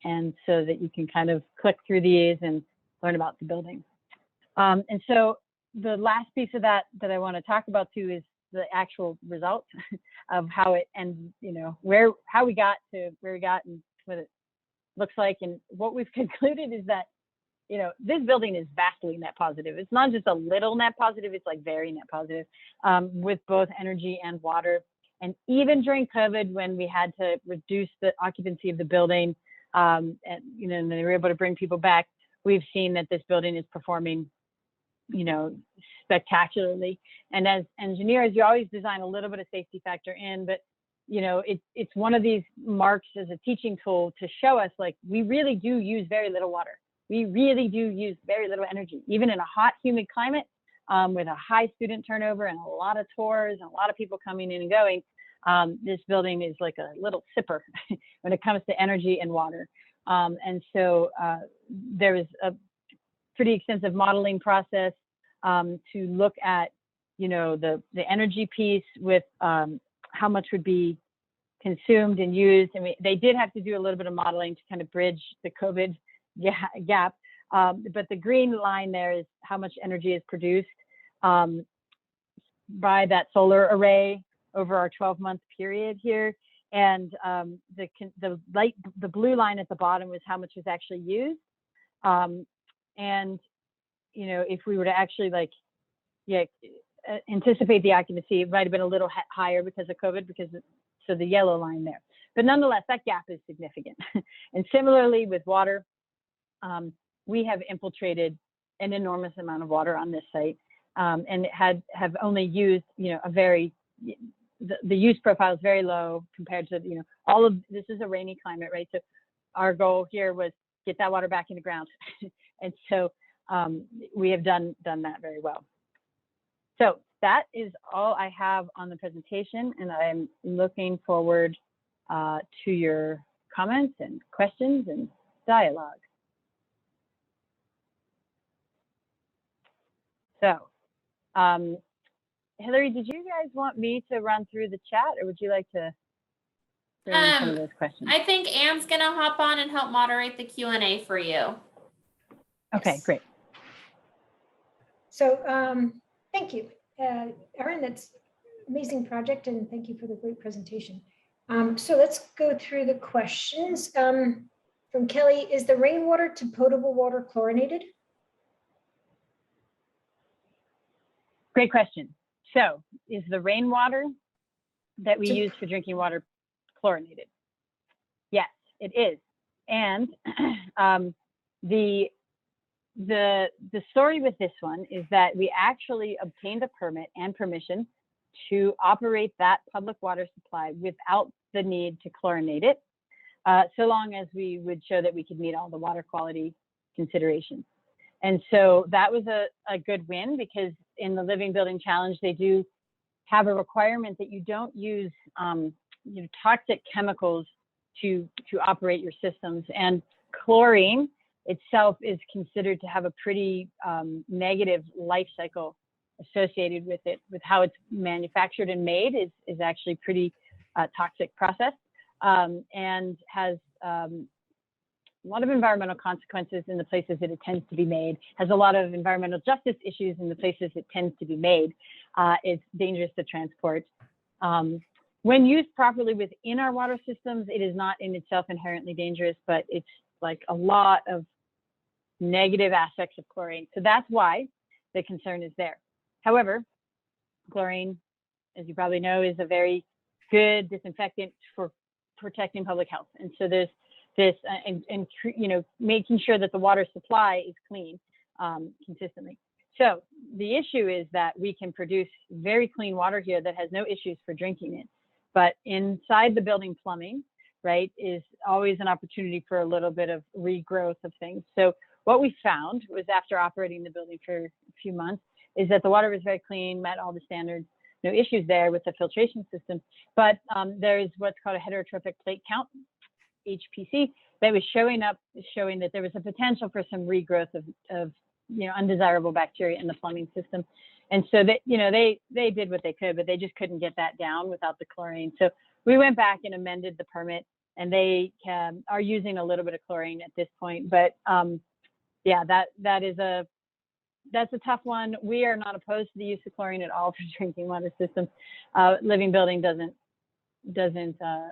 and so that you can kind of click through these and learn about the building. And so the last piece of that I want to talk about too is the actual results of how it, and how we got to where we got and what it looks like. And what we've concluded is that this building is vastly net positive. It's not just a little net positive, it's like very net positive, with both energy and water. And even during COVID, when we had to reduce the occupancy of the building, and they were able to bring people back, we've seen that this building is performing spectacularly. And as engineers, you always design a little bit of safety factor in, but it's one of these marks as a teaching tool to show us, like, we really do use very little water. We really do use very little energy, even in a hot, humid climate, with a high student turnover and a lot of tours and a lot of people coming in and going. This building is like a little sipper when it comes to energy and water. And so there was a pretty extensive modeling process to look at, the energy piece with how much would be consumed and used. And they did have to do a little bit of modeling to kind of bridge the COVID gap. But the green line there is how much energy is produced by that solar array over our 12-month period here. And the blue line at the bottom was how much was actually used. And if we were to actually anticipate the occupancy, it might have been a little higher because of COVID, so the yellow line there. But nonetheless, that gap is significant. And similarly with water, we have infiltrated an enormous amount of water on this site, and have only used, the use profile is very low compared to, all of this is a rainy climate, right? So our goal here was get that water back in the ground. And so we have done that very well. So that is all I have on the presentation, and I'm looking forward to your comments and questions and dialogue. So, Hillary, did you guys want me to run through the chat, or would you like to bring in some of those questions? I think Anne's gonna hop on and help moderate the Q&A for you. Okay, Yes. great. So thank you, Erin. That's amazing project, and thank you for the great presentation. So let's go through the questions. From Kelly, is the rainwater to potable water chlorinated? Great question. So is the rainwater that we use for drinking water chlorinated? Yes, it is. And the story with this one is that we actually obtained a permit and permission to operate that public water supply without the need to chlorinate it, so long as we would show that we could meet all the water quality considerations. And so that was a good win, because in the Living Building Challenge, they do have a requirement that you don't use toxic chemicals to operate your systems. And chlorine itself is considered to have a pretty negative life cycle associated with it, with how it's manufactured and made is actually pretty toxic process, and has a lot of environmental consequences in the places that it tends to be made, has a lot of environmental justice issues in the places it tends to be made. It's dangerous to transport. When used properly within our water systems, it is not in itself inherently dangerous, but it's like a lot of negative aspects of chlorine. So that's why the concern is there. However, chlorine as you probably know, is a very good disinfectant for protecting public health. And so there's this, you know, making sure that the water supply is clean consistently. So the issue is that we can produce very clean water here that has no issues for drinking it. But inside the building plumbing, right, is always an opportunity for a little bit of regrowth of things. So what we found was, after operating the building for a few months, is that the water was very clean, met all the standards, no issues there with the filtration system. But there is what's called a heterotrophic plate count, HPC, that was showing that there was a potential for some regrowth of you know, undesirable bacteria in the plumbing system. And so that, you know, they did what they could, but they just couldn't get that down without the chlorine. So we went back and amended the permit, and they are using a little bit of chlorine at this point. But yeah, that's a tough one. We are not opposed to the use of chlorine at all for drinking water systems. Living building doesn't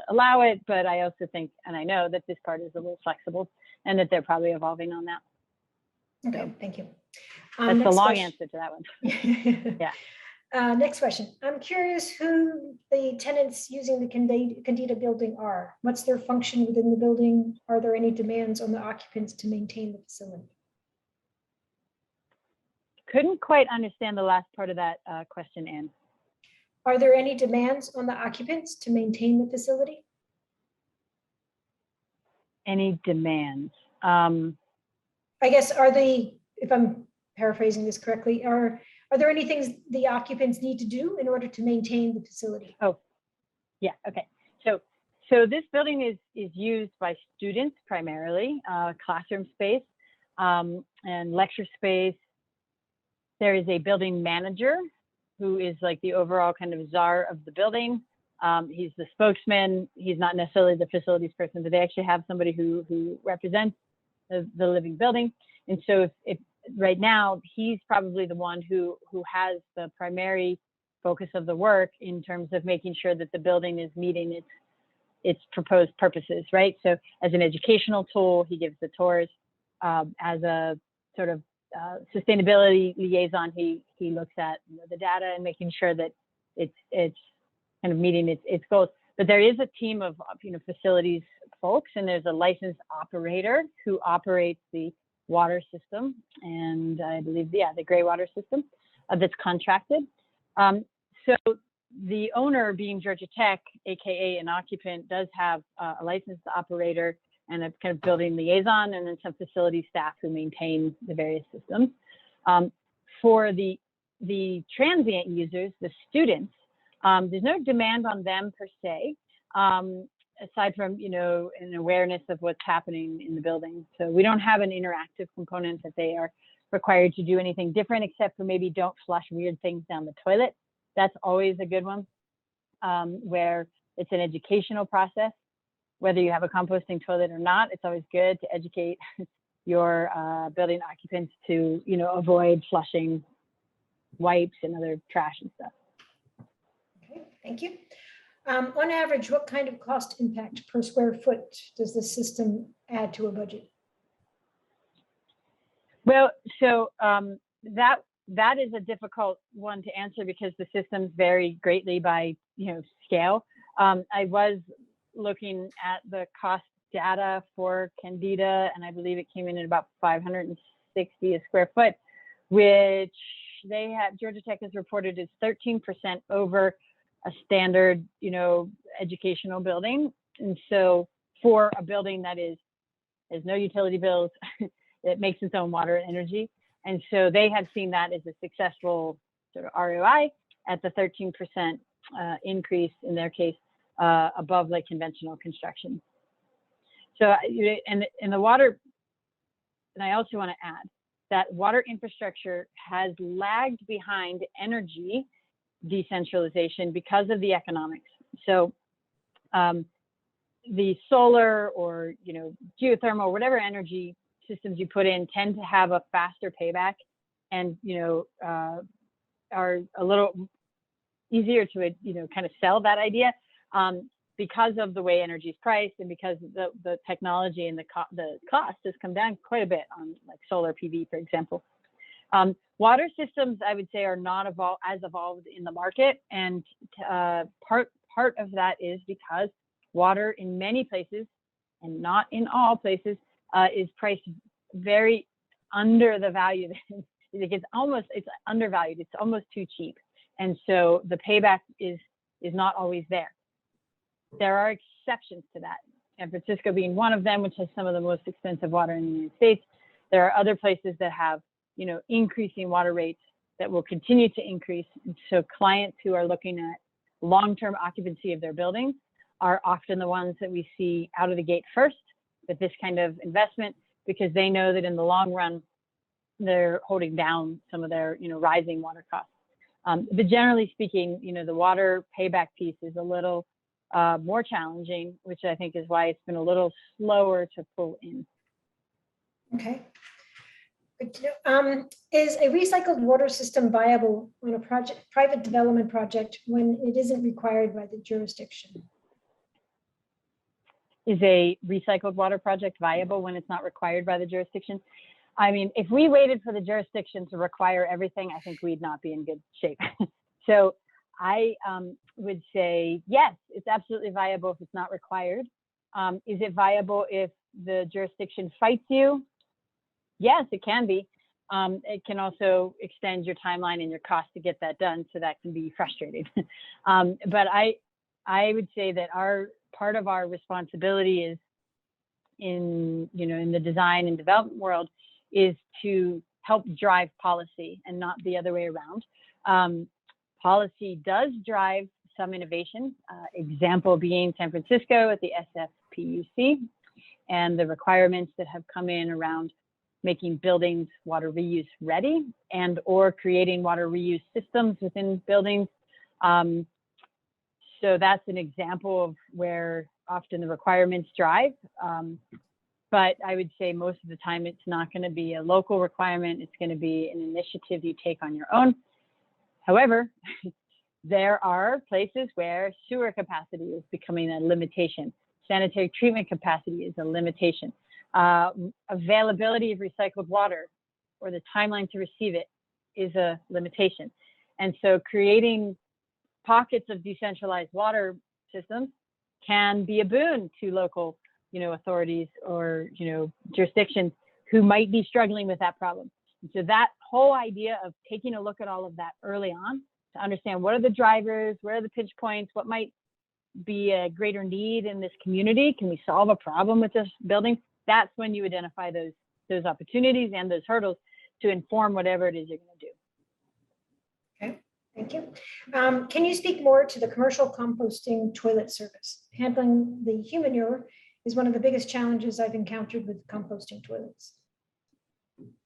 allow it, but I also think, and I know that this part is a little flexible, and that they're probably evolving on that. Okay, thank you. That's the Next long question. answer to that one. Yeah. Next question. I'm curious who the tenants using the Candida building are. What's their function within the building? Are there any demands on the occupants to maintain the facility? Couldn't quite understand the last part of that question, Anne. Are there any demands on the occupants to maintain the facility? Any demands? I guess, if I'm paraphrasing this correctly, are there any things the occupants need to do in order to maintain the facility? Oh, yeah, okay. So this building is used by students primarily, classroom space and lecture space. There is a building manager who is like the overall kind of czar of the building. He's the spokesman. He's not necessarily the facilities person, but they actually have somebody who represents the living building. And so if right now, he's probably the one who has the primary focus of the work in terms of making sure that the building is meeting its proposed purposes, right? So as an educational tool, he gives the tours. As a sort of sustainability liaison, he looks at, you know, the data and making sure that it's kind of meeting its goals. But there is a team of, you know, facilities folks, and there's a licensed operator who operates the water system, and I believe, yeah, the greywater system that's contracted. So the owner, being Georgia Tech, aka an occupant, does have a licensed operator and a kind of building liaison, and then some facility staff who maintain the various systems. For the transient users, the students, there's no demand on them per se, aside from, you know, an awareness of what's happening in the building. So we don't have an interactive component that they are required to do anything different, except for maybe don't flush weird things down the toilet. That's always a good one, where it's an educational process. Whether you have a composting toilet or not, it's always good to educate your building occupants to, you know, avoid flushing wipes and other trash and stuff. Okay, thank you. On average, what kind of cost impact per square foot does the system add to a budget? Well, so that is a difficult one to answer because the systems vary greatly by, you know, scale. I was looking at the cost data for Candida, and I believe it came in at about $560 a square foot, which they have, Georgia Tech has reported is 13% over a standard, you know, educational building. And so for a building that has no utility bills, it makes its own water and energy. And so they have seen that as a successful sort of ROI at the 13% increase in their case, above like conventional construction. So, and the water, and I also want to add that water infrastructure has lagged behind energy decentralization because of the economics. So the solar or, you know, geothermal, whatever energy systems you put in tend to have a faster payback and, you know, are a little easier to, you know, kind of sell that idea because of the way energy is priced and because the technology and the cost has come down quite a bit on like solar PV, for example. Water systems, I would say, are not as evolved in the market, and part of that is because water in many places, and not in all places, is priced very under the value. It's undervalued. It's almost too cheap, and so the payback is not always there. There are exceptions to that. San Francisco being one of them, which has some of the most expensive water in the United States. There are other places that have, increasing water rates that will continue to increase. And so clients who are looking at long-term occupancy of their buildings are often the ones that we see out of the gate first with this kind of investment, because they know that in the long run, they're holding down some of their, rising water costs. But generally speaking, the water payback piece is a little more challenging, which I think is why it's been a little slower to pull in. Okay. Good to know. Is a recycled water system viable on a private development project when it isn't required by the jurisdiction? Is a recycled water project viable when it's not required by the jurisdiction? I mean, if we waited for the jurisdiction to require everything, I think we'd not be in good shape. So I would say, yes, it's absolutely viable if it's not required. Is it viable if the jurisdiction fights you? Yes, it can be. It can also extend your timeline and your cost to get that done, so that can be frustrating. But I would say that part of our responsibility is in the design and development world is to help drive policy and not the other way around. Policy does drive some innovation, example being San Francisco at the SFPUC and the requirements that have come in around making buildings water reuse ready and or creating water reuse systems within buildings. So that's an example of where often the requirements drive. But I would say most of the time it's not going to be a local requirement. It's going to be an initiative you take on your own. However, there are places where sewer capacity is becoming a limitation. Sanitary treatment capacity is a limitation. Availability of recycled water or the timeline to receive it is a limitation. And so creating pockets of decentralized water systems can be a boon to local authorities or jurisdictions who might be struggling with that problem. And so that whole idea of taking a look at all of that early on to understand what are the drivers, where are the pinch points, what might be a greater need in this community, can we solve a problem with this building? That's when you identify those opportunities and those hurdles to inform whatever it is you're going to do. Okay, thank you. Can you speak more to the commercial composting toilet service? Handling the human manure is one of the biggest challenges I've encountered with composting toilets.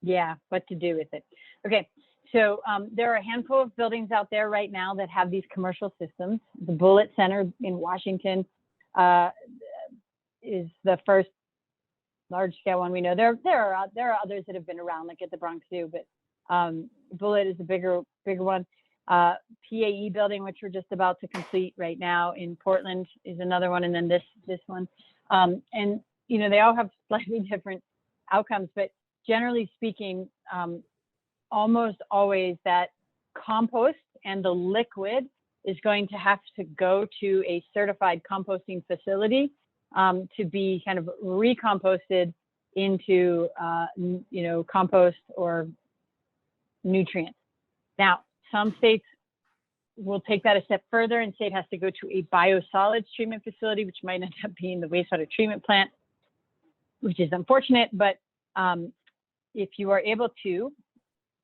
Yeah, what to do with it. Okay, so there are a handful of buildings out there right now that have these commercial systems. The Bullitt Center in Washington is the first large-scale one we know. There are others that have been around, like at the Bronx Zoo, but Bullitt is a bigger one. PAE building, which we're just about to complete right now in Portland, is another one, and then this one. And they all have slightly different outcomes, but generally speaking, almost always that compost and the liquid is going to have to go to a certified composting facility to be kind of recomposted into compost or nutrients. Now, some states will take that a step further and say it has to go to a biosolids treatment facility, which might end up being the wastewater treatment plant, which is unfortunate. But if you are able to,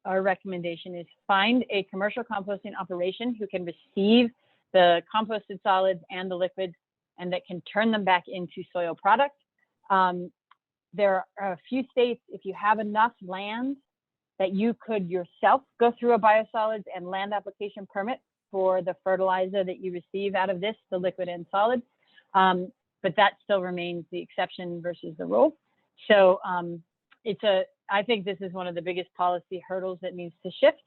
our recommendation is find a commercial composting operation who can receive the composted solids and the liquids and that can turn them back into soil products. There are a few states, if you have enough land, that you could yourself go through a biosolids and land application permit for the fertilizer that you receive out of this, the liquid and solid. But that still remains the exception versus the rule. So I think this is one of the biggest policy hurdles that needs to shift.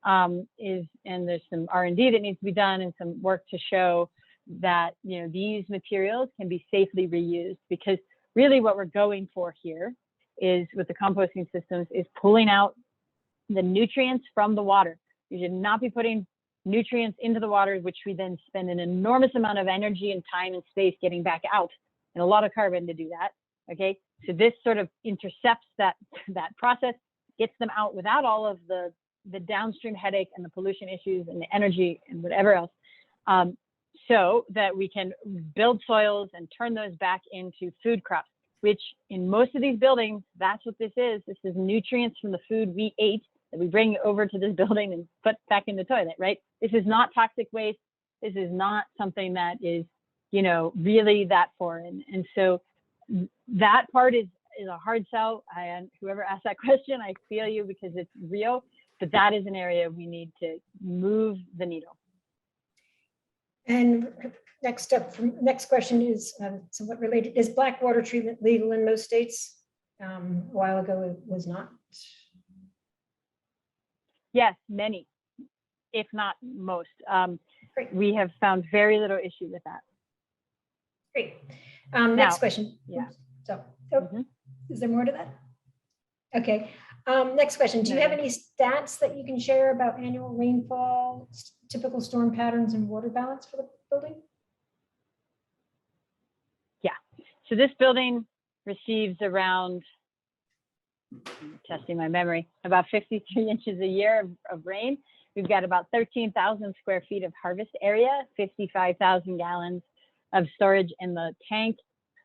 And there's some R&D that needs to be done and some work to show that these materials can be safely reused, because really what we're going for here is with the composting systems is pulling out the nutrients from the water. You should not be putting nutrients into the water, which we then spend an enormous amount of energy and time and space getting back out, and a lot of carbon to do that. Okay, so this sort of intercepts that process, gets them out without all of the downstream headache and the pollution issues and the energy and whatever else, so that we can build soils and turn those back into food crops, which in most of these buildings, that's what this is. This is nutrients from the food we ate that we bring over to this building and put back in the toilet, right? This is not toxic waste. This is not something that is, you know, really that foreign. And so that part is a hard sell. And whoever asked that question, I feel you, because it's real, but that is an area we need to move the needle. And next question is somewhat related. Is black water treatment legal in most states? A while ago, it was not. Yes, many, if not most. Great. We have found very little issue with that. Great. Next question. Yeah. So, is there more to that? Okay. Next question. Do you No. have any stats that you can share about annual rainfall, typical storm patterns, and water balance for the building? Yeah. So this building receives around, testing my memory, about 53 inches a year of rain. We've got about 13,000 square feet of harvest area, 55,000 gallons of storage in the tank.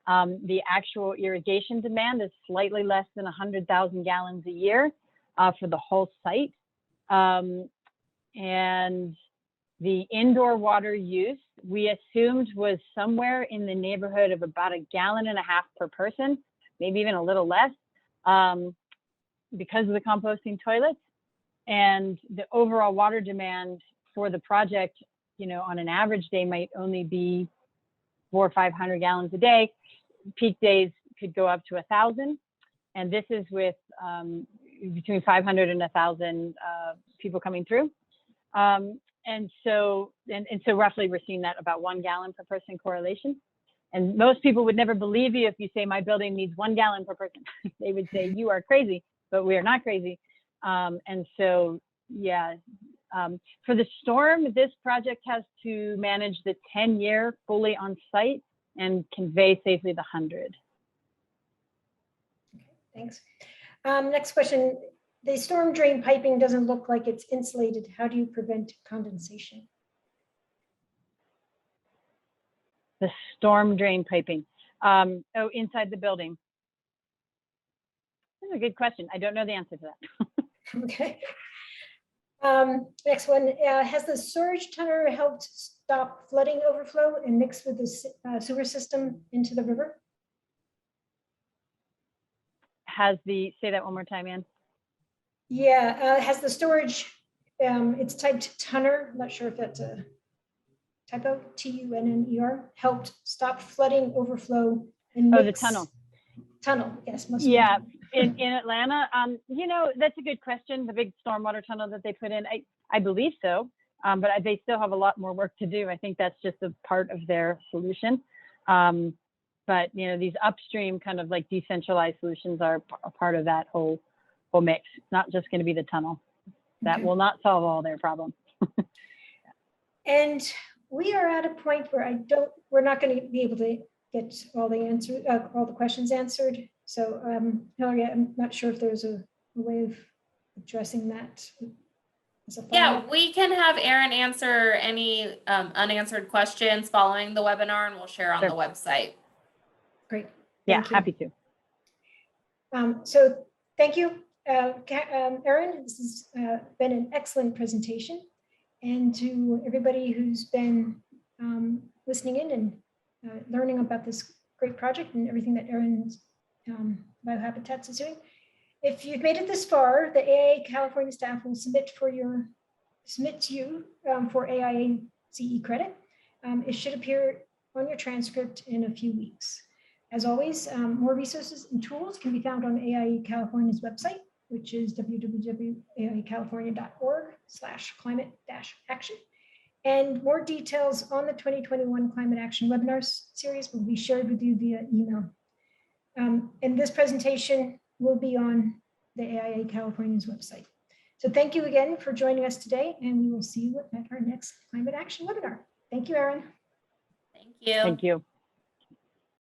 The actual irrigation demand is slightly less than 100,000 gallons a year for the whole site. And the indoor water use, we assumed was somewhere in the neighborhood of about 1.5 gallons per person, maybe even a little less, because of the composting toilets. And the overall water demand for the project, you know, on an average day might only be 400 or 500 gallons a day. Peak days could go up to 1,000. And this is with between 500 and 1,000 people coming through. And so roughly we're seeing that about 1 gallon per person correlation. And most people would never believe you if you say my building needs 1 gallon per person. They would say you are crazy, but we are not crazy. And so, yeah, for the storm, this project has to manage the 10-year fully on site and convey safely the 100. Okay, thanks. Next question. The storm drain piping doesn't look like it's insulated. How do you prevent condensation? The storm drain piping. Oh, inside the building. That's a good question. I don't know the answer to that. Okay. Next one. Has the surge tunnel helped stop flooding overflow and mix with the sewer system into the river? Say that one more time, Ann. Yeah, has the storage, it's typed Tunner, I'm not sure if that's a typo, T-U-N-N-E-R, helped stop flooding, overflow, and Oh, the mix. tunnel. Tunnel, yes. Must be Yeah, tunnel. in Atlanta, you know, that's a good question. The big stormwater tunnel that they put in, I believe so, but they still have a lot more work to do. I think that's just a part of their solution. But you know, these upstream kind of like decentralized solutions are a part of that whole mix. It's not just going to be the tunnel. That Okay. will not solve all their problems. And we are at a point where we're not going to be able to get all the answers, all the questions answered. So Hillary, I'm not sure if there's a way of addressing that. As a Yeah, follow-up. we can have Erin answer any unanswered questions following the webinar, and we'll share on Sure. the website. Great. Yeah, Thank you. happy to. So thank you, Erin. This has been an excellent presentation. And to everybody who's been listening in and learning about this great project and everything that Erin's Biohabitats is doing. If you've made it this far, the AIA California staff will submit to you for AIA CE credit. It should appear on your transcript in a few weeks. As always, more resources and tools can be found on AIA California's website, which is www.aiacalifornia.org/climate-action. And more details on the 2021 Climate Action webinar series will be shared with you via email. And this presentation will be on the AIA California's website. So thank you again for joining us today, and we will see you at our next climate action webinar. Thank you, Erin. Thank you. Thank you.